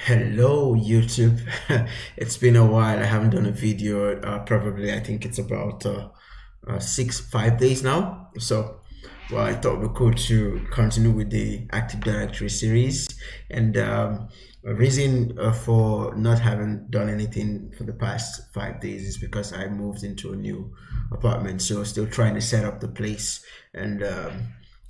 Hello YouTube. It's been a while. I haven't done a video. Probably I think it's about 5 days now. Well, I thought we could to continue with the Active Directory series. And a reason for not having done anything for the past 5 days is because I moved into a new apartment. So still trying to set up the place and.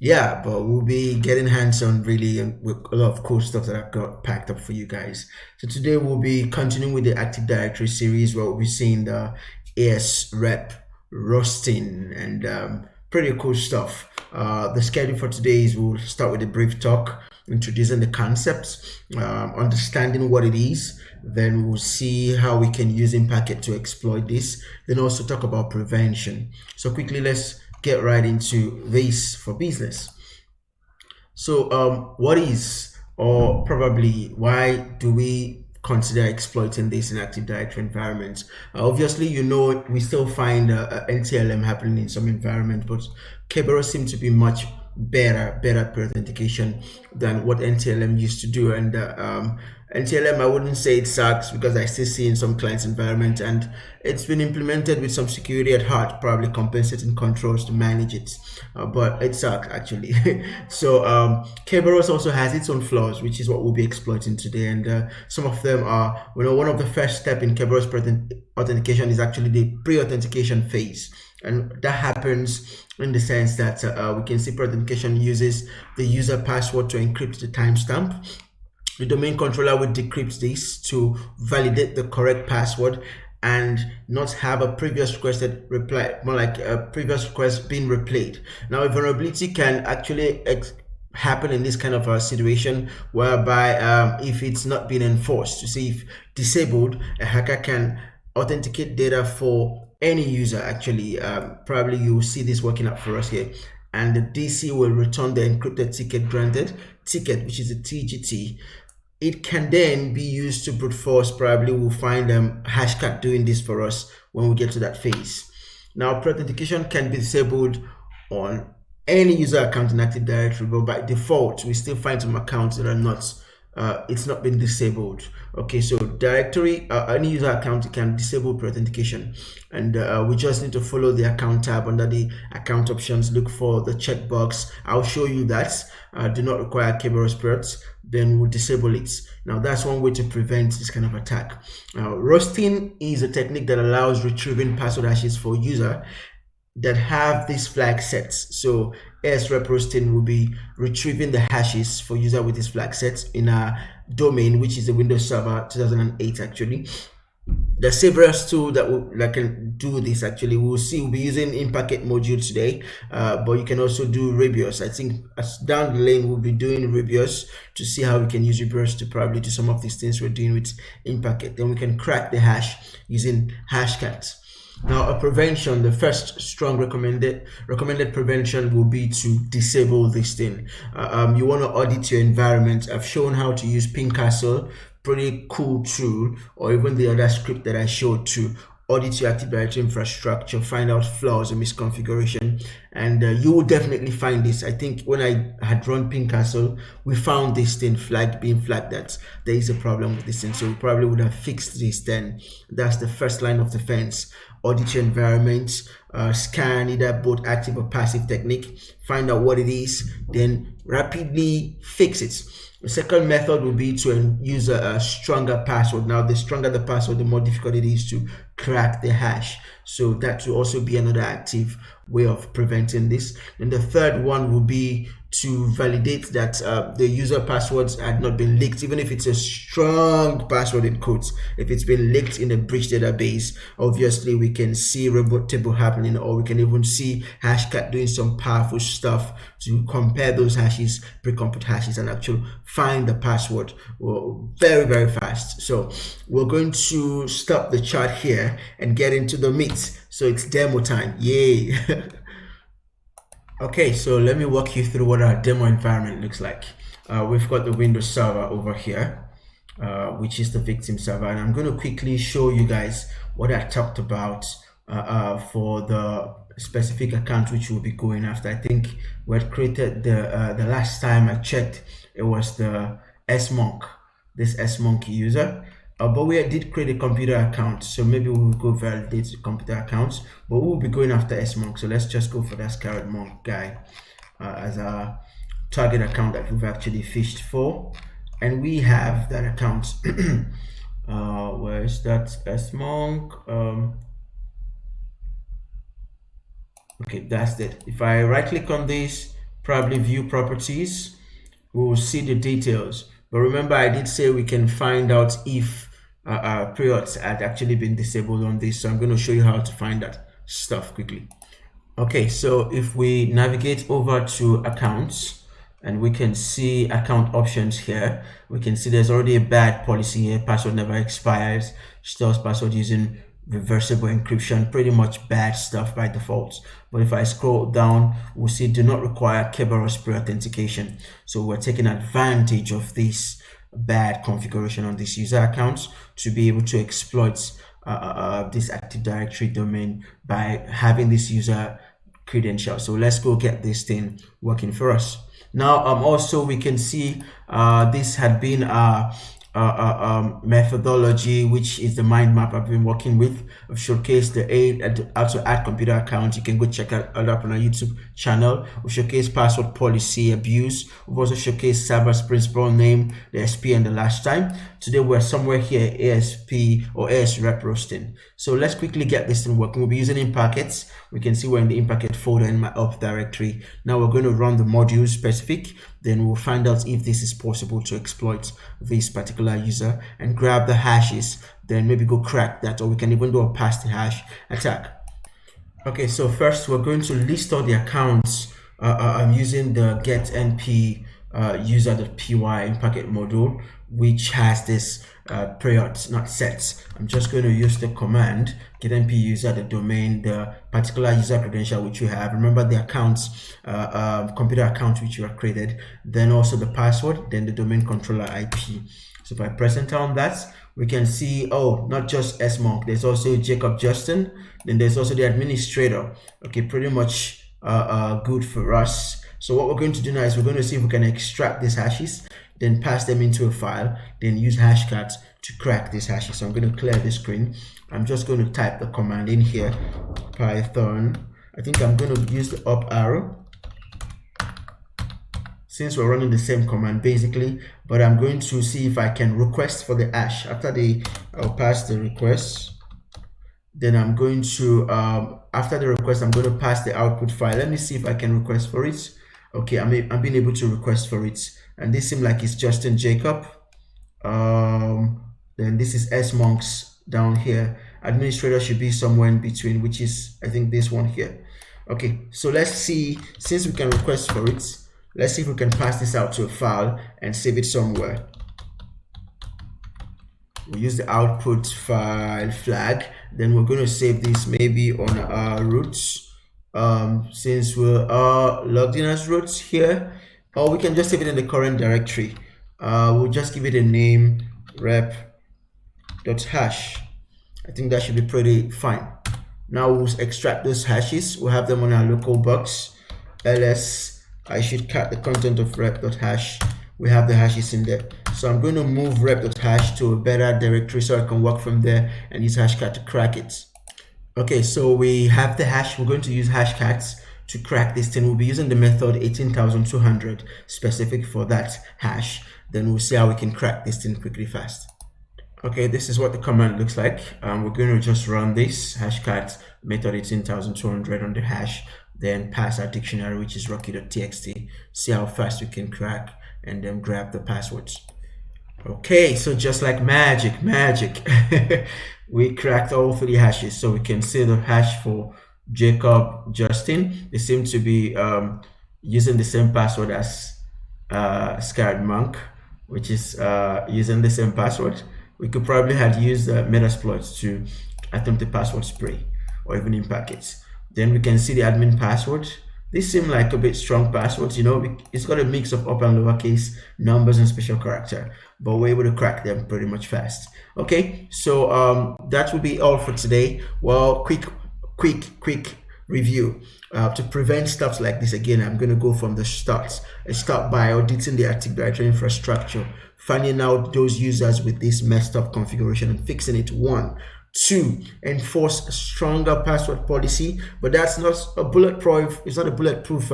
Yeah, but we'll be getting hands-on really with a lot of cool stuff that I've got packed up for you guys. So today we'll be continuing with the Active Directory series where we'll be seeing the AS rep roasting and pretty cool stuff. The schedule for today is we'll start with a brief talk, introducing the concepts, understanding what it is. Then we'll see how we can use Impacket to exploit this. Then also talk about prevention. So quickly, let's get right into this for business. So what is, or probably why do we consider exploiting this in Active Directory environments? Obviously, we still find NTLM happening in some environments, but Kerberos seems to be much better per authentication than what NTLM used to do. And NTLM, I wouldn't say it sucks because I still see in some clients' environment, and it's been implemented with some security at heart, probably compensating controls to manage it, but it sucks actually. So Kerberos also has its own flaws, which is what we'll be exploiting today, and some of them are, one of the first step in Kerberos authentication is actually the pre-authentication phase. And that happens in the sense that we can see pre-authentication uses the user password to encrypt the timestamp. The domain controller will decrypt this to validate the correct password and not have a previous requested reply, more like a previous request being replayed. Now, a vulnerability can actually happen in this kind of a situation whereby if it's not been enforced, to see if disabled, a hacker can authenticate data for any user. Actually, probably you will see this working out for us here, and the DC will return the encrypted ticket granted ticket, which is a TGT. It can then be used to brute force. Probably we'll find Hashcat doing this for us when we get to that phase. Now, pre-authentication can be disabled on any user account in Active Directory, but by default, we still find some accounts that are not it's not been disabled. Okay, so directory, any user account can disable pre-authentication, and we just need to follow the account tab under the account options, look for the checkbox. I'll show you that do not require Kerberos perts, then we'll disable it. Now that's one way to prevent this kind of attack. Roasting is a technique that allows retrieving password hashes for user that have these flag sets. So ASREP roasting will be retrieving the hashes for user with these flag sets in a domain, which is the Windows Server 2008 actually. The severest tool that can do this actually, we'll be using Impacket module today, but you can also do Kerberos. I think as down the lane we'll be doing Kerberos to see how we can use Kerberos to probably do some of these things we're doing with Impacket. Then we can crack the hash using Hashcat. Now, a prevention, the first strong recommended prevention will be to disable this thing. You want to audit your environment. I've shown how to use Pincastle, pretty cool tool, or even the other script that I showed to audit your Active Directory infrastructure, find out flaws or misconfiguration, and you will definitely find this. I think when I had run Pincastle, we found this thing being flagged that there is a problem with this thing, so we probably would have fixed this then. That's the first line of defense. Audit your environment, scan either both active or passive technique, find out what it is, then rapidly fix it. The second method will be to use a stronger password. Now, the stronger the password, the more difficult it is to crack the hash. So that will also be another active way of preventing this. And the third one will be to validate that the user passwords had not been leaked, even if it's a strong password in quotes. If it's been leaked in a breach database, obviously we can see reboot table happening, or we can even see Hashcat doing some powerful stuff to compare those hashes, pre-compute hashes, and actually find the password very, very fast. So we're going to stop the chart here and get into the meat. So it's demo time. Yay! Okay, so let me walk you through what our demo environment looks like. We've got the Windows Server over here, which is the victim server, and I'm going to quickly show you guys what I talked about for the specific account which we'll be going after. I think we had created the last time I checked, it was the S-Monk this SMonkey user. But we did create a computer account, so maybe we'll go validate the computer accounts, but we'll be going after SMonk. So let's just go for that Scarlet Monk guy as our target account that we've actually fished for, and we have that account. Where is that SMonk? Okay, that's it. If I right click on this, probably view properties, we will see the details. But remember, I did say we can find out if periods had actually been disabled on this. So I'm going to show you how to find that stuff quickly. Okay, so if we navigate over to accounts, and we can see account options here, we can see there's already a bad policy here. Password never expires, stores password using reversible encryption, pretty much bad stuff by default. But if I scroll down, we'll see do not require Kerberos pre-authentication. So we're taking advantage of this bad configuration on this user accounts to be able to exploit this Active Directory domain by having this user credential. So let's go get this thing working for us. Now, also we can see this had been methodology, which is the mind map I've been working with. I've showcased the how to add computer accounts. You can go check it out on our YouTube channel. We've showcased password policy abuse. We've also showcased Cyber's principal name, the SP, and the last time. Today we're somewhere here, ASP or AS rep roasting. So let's quickly get this thing working. We'll be using in packets. We can see we're in the in packet folder in my up directory. Now we're going to run the module specific. Then we'll find out if this is possible to exploit this particular user and grab the hashes, then maybe go crack that, or we can even do a pass the hash attack. Okay, so first we're going to list all the accounts. I'm using the get np user.py in packet module, which has this period not sets. I'm just going to use the command get np user, the domain, the particular user credential which you have. Remember the accounts, computer account which you have created, then also the password, then the domain controller IP. So if I press enter on that, we can see, oh, not just SMonk, there's also Jacob Justin, then there's also the administrator. Okay, pretty much good for us. So what we're going to do now is we're going to see if we can extract these hashes, then pass them into a file, then use hashcat to crack these hashes. So I'm going to clear this screen. I'm just going to type the command in here, Python. I think I'm going to use the up arrow since we're running the same command basically, but I'm going to see if I can request for the hash. After I'll pass the request. Then I'm going to, after the request, I'm going to pass the output file. Let me see if I can request for it. Okay, I'm being able to request for it. And this seems like it's Justin Jacob. Then this is SMonks down here. Administrator should be somewhere in between, which is, I think, this one here. Okay, so let's see, since we can request for it, let's see if we can pass this out to a file and save it somewhere. We use the output file flag. Then we're going to save this maybe on our roots. Since we're logged in as roots here, or we can just save it in the current directory. We'll just give it a name, rep.hash. I think that should be pretty fine. Now we'll extract those hashes. We'll have them on our local box. ls, I should cut the content of rep.hash. We have the hashes in there. So I'm going to move rep.hash to a better directory so I can work from there and use hashcat to crack it. Okay, so we have the hash. We're going to use hashcats to crack this thing. We'll be using the method 18,200 specific for that hash. Then we'll see how we can crack this thing quickly fast. Okay, this is what the command looks like. We're going to just run this hashcat method 18,200 on the hash, then pass our dictionary, which is rocky.txt, see how fast we can crack, and then grab the passwords. Okay, so just like magic, we cracked all three hashes. So we can see the hash for Jacob Justin. They seem to be using the same password as Scared Monk, which is using the same password. We could probably have used Metasploit to attempt a password spray or even in packets. Then we can see the admin password. These seem like a bit strong passwords, you know, it's got a mix of upper and lowercase numbers and special character, but we're able to crack them pretty much fast. Okay, so that will be all for today. Well, quick review. To prevent stuff like this again, I'm going to go from the start. I start by auditing the Active Directory infrastructure, finding out those users with this messed up configuration and fixing it. One. Two, enforce a stronger password policy, but that's not a bulletproof. It's not a bulletproof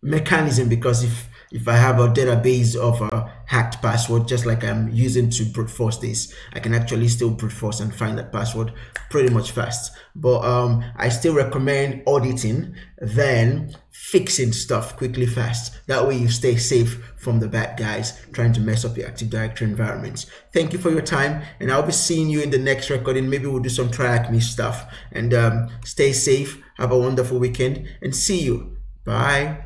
mechanism, because if I have a database of a hacked password, just like I'm using to brute force this, I can actually still brute force and find that password pretty much fast. But I still recommend auditing, then fixing stuff quickly, fast. That way you stay safe from the bad guys trying to mess up your Active Directory environments. Thank you for your time, and I'll be seeing you in the next recording. Maybe we'll do some TryAcme stuff. And stay safe, have a wonderful weekend, and see you. Bye.